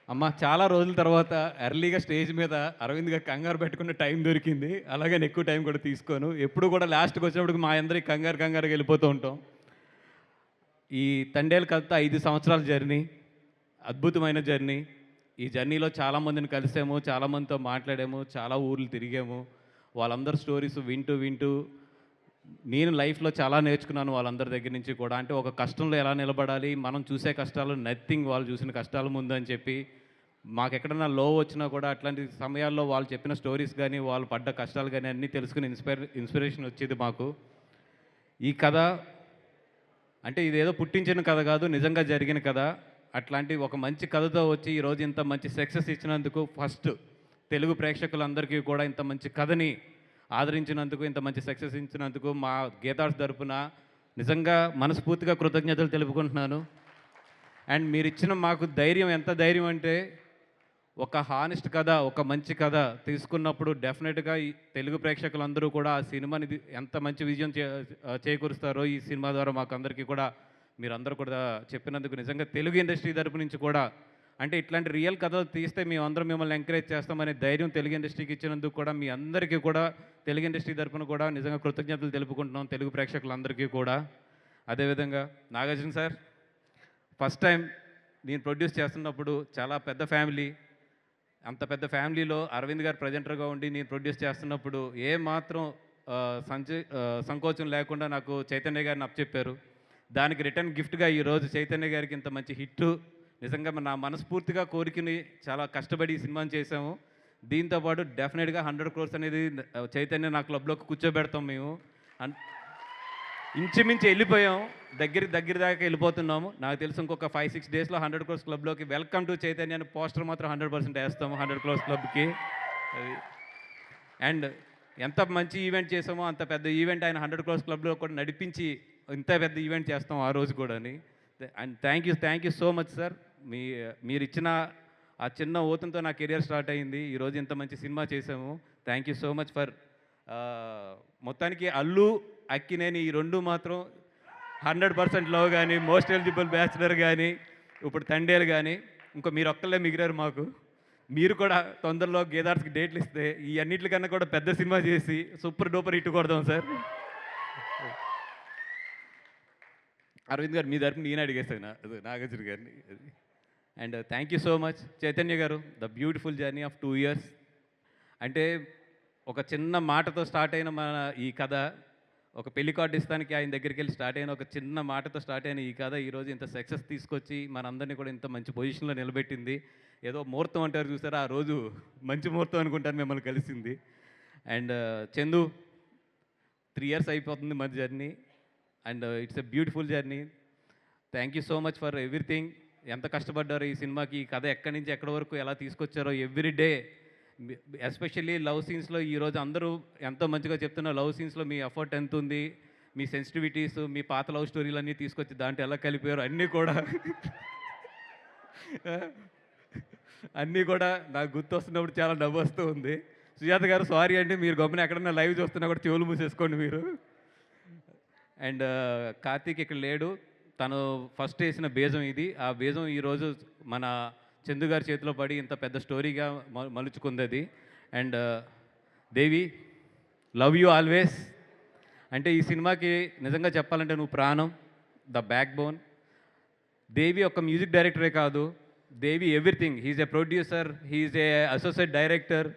అమ్మ చాలా రోజుల తర్వాత ఎర్లీగా స్టేజ్ మీద అరవింద్‌గా కంగారు పెట్టుకున్న టైం దొరికింది. అలాగని ఎక్కువ టైం కూడా తీసుకోను. ఎప్పుడు కూడా లాస్ట్‌కొచ్చినప్పటికి మా అందరికి కంగారుగా వెళ్ళిపోతూ ఉంటాం. ఈ తండేలు కథ 5 సంవత్సరాల జర్నీ. అద్భుతమైన జర్నీ. ఈ జర్నీలో చాలామందిని కలిసాము. చాలామందితో మాట్లాడాము. చాలా ఊర్లు తిరిగాము. వాళ్ళందరి స్టోరీస్ వింటూ నేను లైఫ్‌లో చాలా నేర్చుకున్నాను వాళ్ళందరి దగ్గర నుంచి కూడా. అంటే ఒక కష్టంలో ఎలా నిలబడాలి, మనం చూసే కష్టాలు నథింగ్ వాళ్ళు చూసిన కష్టాల ముందు అని చెప్పి, మాకెక్కడన్నా లో వచ్చినా కూడా అట్లాంటి సమయాల్లో వాళ్ళు చెప్పిన స్టోరీస్ గానీ, వాళ్ళు పడ్డ కష్టాలు గానీ అన్నీ తెలుసుకొని ఇన్స్పిరేషన్ వచ్చేది మాకు. ఈ కథ అంటే ఇదేదో పుట్టించిన కథ కాదు, నిజంగా జరిగిన కథ. అట్లాంటి ఒక మంచి కథతో వచ్చి ఈరోజు ఇంత మంచి సక్సెస్ ఇచ్చినందుకు ఫస్ట్ తెలుగు ప్రేక్షకులందరికీ కూడా ఇంత మంచి కథని ఆదరించినందుకు, ఇంత మంచి సక్సెస్ ఇచ్చినందుకు మా గీతార్స్ తరపున నిజంగా మనస్ఫూర్తిగా కృతజ్ఞతలు తెలుపుకుంటున్నాను. అండ్ మీరిచ్చిన మాకు ధైర్యం ఎంత ధైర్యం అంటే, ఒక హానెస్ట్ కథ, ఒక మంచి కథ తీసుకున్నప్పుడు డెఫినెట్‌గా ఈ తెలుగు ప్రేక్షకులందరూ కూడా ఆ సినిమాని ఎంత మంచి విజయం చేకూరుస్తారో ఈ సినిమా ద్వారా మాకందరికీ కూడా మీరందరూ కూడా చెప్పినందుకు నిజంగా తెలుగు ఇండస్ట్రీ తరపు నుంచి కూడా అంటే ఇట్లాంటి రియల్ కథలు తీస్తే మేమందరం మిమ్మల్ని ఎంకరేజ్ చేస్తామనే ధైర్యం తెలుగు ఇండస్ట్రీకి ఇచ్చినందుకు కూడా మీ అందరికీ కూడా తెలుగు ఇండస్ట్రీ తరపున కూడా నిజంగా కృతజ్ఞతలు తెలుపుకుంటున్నాం తెలుగు ప్రేక్షకులందరికీ కూడా. అదేవిధంగా నాగార్జున సార్ ఫస్ట్ టైం నేను ప్రొడ్యూస్ చేస్తున్నప్పుడు చాలా పెద్ద ఫ్యామిలీ. అంత పెద్ద ఫ్యామిలీలో అరవింద్ గారు ప్రజెంటర్‌గా ఉండి నేను ప్రొడ్యూస్ చేస్తున్నప్పుడు ఏ మాత్రం సంకోచం లేకుండా నాకు చైతన్య గారిని అప్పచెప్పారు. దానికి రిటర్న్ గిఫ్ట్‌గా ఈరోజు చైతన్య గారికి ఇంత మంచి హిట్టు నిజంగా నా మనస్ఫూర్తిగా కోరుకుని చాలా కష్టపడి ఈ సినిమాని చేశాము. దీంతో పాటు డెఫినెట్‌గా 100 క్రోర్స్ అనేది చైతన్య నా క్లబ్‌లోకి కూర్చోబెడతాం మేము. అన్ ఇంచుమించు వెళ్ళిపోయాం. దగ్గర దాకా వెళ్ళిపోతున్నాము. నాకు తెలిసి ఇంకొక 5, 6 డేస్‌లో 100 క్రోర్స్ క్లబ్‌లోకి వెల్కమ్ టు చైతన్య అని పోస్టర్ మాత్రం 100% వేస్తాము 100 క్రోర్స్ క్లబ్‌కి. అది. అండ్ ఎంత మంచి ఈవెంట్ చేసామో అంత పెద్ద ఈవెంట్ ఆయన 100 క్రోర్స్ క్లబ్‌లో కూడా నడిపించి ఇంత పెద్ద ఈవెంట్ చేస్తాం ఆ రోజు కూడాని. And thank you so much sir. మీరిచ్చిన ఆ చిన్న ఊతంతో నా కెరియర్ స్టార్ట్ అయింది. ఈరోజు ఇంత మంచి సినిమా చేసాము. Thank you so much for మొత్తానికి అల్లు, అక్కినేని ఈ 2 మాత్రం 100% లవ్ గానీ, మోస్ట్ ఎలిజిబుల్ బ్యాచిలర్ గానీ, ఇప్పుడు తండేలు గానీ, ఇంకో మీరొక్కళ్ళే మిగిలారు మాకు. మీరు కూడా తొందరలో గేదార్స్‌కి డేట్లు ఇస్తే ఈ అన్నిట్లికన్నా కూడా పెద్ద సినిమా చేసి సూపర్ డూపర్ హిట్ కొడదాం సార్. అరవింద్ గారు మీ తరపున నేను అడిగేసాను నాగార్జున గారిని. And thank you so much Chaitanya garu. The beautiful journey of 2 years. అంటే ఒక చిన్న మాటతో స్టార్ట్ అయిన మన ఈ కథ, ఒక పెళ్లి కార్డు ఇస్తానికి ఆయన దగ్గరికి వెళ్ళి స్టార్ట్ అయిన ఒక చిన్న మాటతో స్టార్ట్ అయిన ఈ కథ ఈరోజు ఇంత సక్సెస్ తీసుకొచ్చి మనందరినీ కూడా ఇంత మంచి పొజిషన్లో నిలబెట్టింది. ఏదో ముహూర్తం అంటారు చూసారా, ఆ రోజు మంచి ముహూర్తం అనుకుంటాను మిమ్మల్ని కలిసింది. అండ్ చందు 3 ఇయర్స్ అయిపోతుంది మన journey. And it's a beautiful journey. Thank you so much for everything. ఎంత కష్టపడ్డారో ఈ సినిమాకి, ఈ కథ ఎక్కడి నుంచి ఎక్కడి వరకు ఎలా తీసుకొచ్చారో ఎవ్రీ డే. ఎస్పెషల్లీ లవ్ సీన్స్లో ఈరోజు అందరూ ఎంతో మంచిగా చెప్తున్నారు. లవ్ సీన్స్లో మీ ఎఫర్ట్ ఎంత ఉంది, మీ సెన్సిటివిటీస్, మీ పాత లవ్ స్టోరీలన్నీ తీసుకొచ్చి దాంట్లో ఎలా కలిపారు అన్నీ కూడా అన్నీ కూడా నాకు గుర్తొస్తున్నప్పుడు చాలా నవ్వు వస్తూ ఉంది. సుజాత గారు సారీ అండి, మీరు గమ్మున ఎక్కడన్నా లైవ్ చూస్తున్నా కూడా చెవులు మూసేసుకోండి మీరు. అండ్ కార్తీక్ ఇక్కడ లేడు. తను ఫస్ట్ వేసిన బీజం ఇది. ఆ బీజం ఈరోజు మన చందు గారి చేతిలో పడి ఇంత పెద్ద స్టోరీగా మలుచుకుంది అది. And Devi, love you always. అంటే ఈ సినిమాకి నిజంగా చెప్పాలంటే నువ్వు ప్రాణం, ద బ్యాక్ బోన్. దేవి ఒక మ్యూజిక్ డైరెక్టరే కాదు, Devi everything. He's a producer, he's a associate director,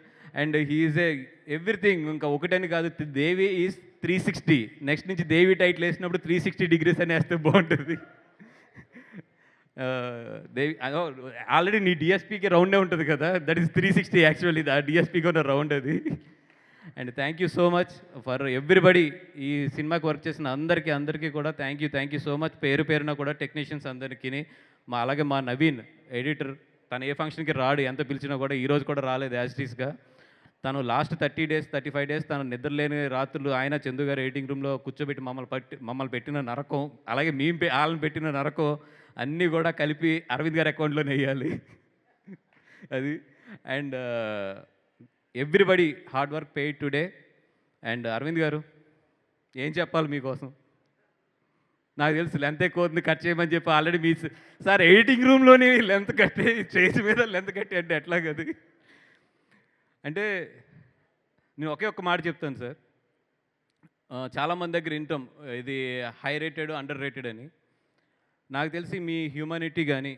and he's a everything. ఇంకా ఒకటని కాదు, దేవి ఈజ్ 360. నెక్స్ట్ నుంచి దేవి టైటిల్ వేసినప్పుడు 360 డిగ్రీస్ అని వేస్తే బాగుంటుంది. దేవి ఆల్రెడీ నీ డిఎస్పీకి రౌండే ఉంటుంది కదా, దట్ ఈస్ 360 యాక్చువల్లీ. ఆ డిఎస్పీకి ఉన్న రౌండ్ అది. And thank you so much for everybody. ఈ సినిమాకి వర్క్ చేసిన అందరికీ కూడా థ్యాంక్ యూ సో మచ్. పేరున కూడా టెక్నీషియన్స్ అందరికీ, అలాగే మా నవీన్ ఎడిటర్. తను ఏ ఫంక్షన్కి రాడు, ఎంత పిలిచినా కూడా ఈరోజు కూడా రాలేదు యాజ్ టీస్గా. తను లాస్ట్ 30 డేస్ 35 డేస్ తను నిద్రలేని రాత్రులు ఆయన చందు గారు ఎడిటింగ్ రూమ్లో కూర్చోబెట్టి మమ్మల్ని పెట్టిన నరకం, అలాగే మేము వాళ్ళని పెట్టిన నరకం అన్నీ కూడా కలిపి అరవింద్ గారి అకౌంట్లోనే వేయాలి అది. And everybody hard work paid today. And Arvind garu ఏం చెప్పాలి మీకోసం? నాకు తెలుసు లెంత్ ఎక్కువ ఉంది కట్ చేయమని చెప్పి ఆల్రెడీ మీ సార్ ఎడిటింగ్ రూమ్‌లోని లెంత్ కట్టి స్టేజ్ మీద లెంత్ కట్టి అంటే ఎట్లాగది? అంటే నేను ఒకే ఒక్క మాట చెప్తాను సార్. చాలామంది దగ్గర వింటాం ఇది హై రేటెడ్, అండర్ రేటెడ్ అని. నాకు తెలిసి మీ హ్యూమానిటీ గానీ,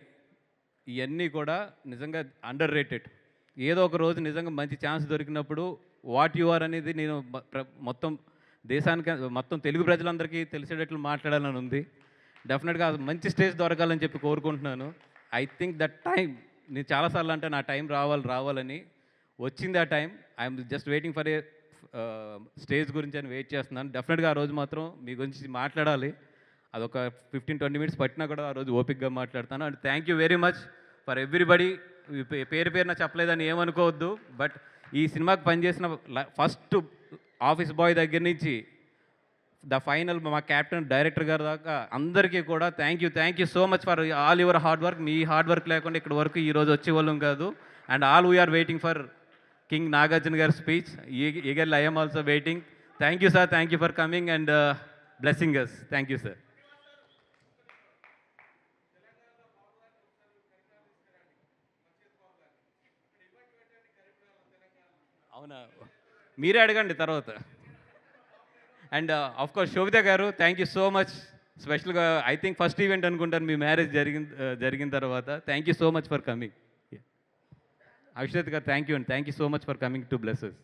ఇయన్నీ కూడా నిజంగా అండర్ రేటెడ్. ఏదో ఒక రోజు నిజంగా మంచి ఛాన్స్ దొరికినప్పుడు వాట్ యు ఆర్ అనేది నేను మొత్తం దేశానికి మొత్తం తెలుగు ప్రజలందరికీ తెలిసేటట్లు మాట్లాడాలని ఉంది. డెఫినెట్‌గా మంచి స్టేజ్ దొరకాలని చెప్పి కోరుకుంటున్నాను. ఐ థింక్ దట్ టైమ్ నేను చాలా సార్లు అంటే నా టైం రావాలని. వచ్చింది ఆ time. I'm just waiting for a stage గురించి అని వెయిట్ చేస్తున్నాను. డెఫినెట్‌గా ఆ రోజు మాత్రం మీ గురించి మాట్లాడాలి. అదొక 15-20 మినిట్స్ పట్టినా కూడా ఆ రోజు ఓపికగా మాట్లాడతాను. And thank you very much for everybody. పేరున చెప్పలేదని ఏమనుకోవద్దు. బట్ ఈ సినిమాకి పనిచేసిన ఫస్ట్ ఆఫీస్ బాయ్ దగ్గర నుంచి ద ఫైనల్ మా కెప్టెన్, డైరెక్టర్ గారి దాకా అందరికీ కూడా thank you so much for all your hard work. మీ హార్డ్ వర్క్ లేకుండా ఇక్కడ వరకు ఈరోజు వచ్చేవాళ్ళం కాదు. And all we're waiting for king Nagarjuna గారి speech. Eagerly I am also waiting. Thank you sir, thank you for coming and blessing us. Thank you sir. అవునా, మీరే అడగండి తర్వాత. And of course Sobhita garu thank you so much. స్పెషల్గా I think first event అనుకుంటాను మీ marriage జరిగిన తర్వాత. Thank you so much for coming. Avishwath garu thank you and thank you so much for coming to bless us.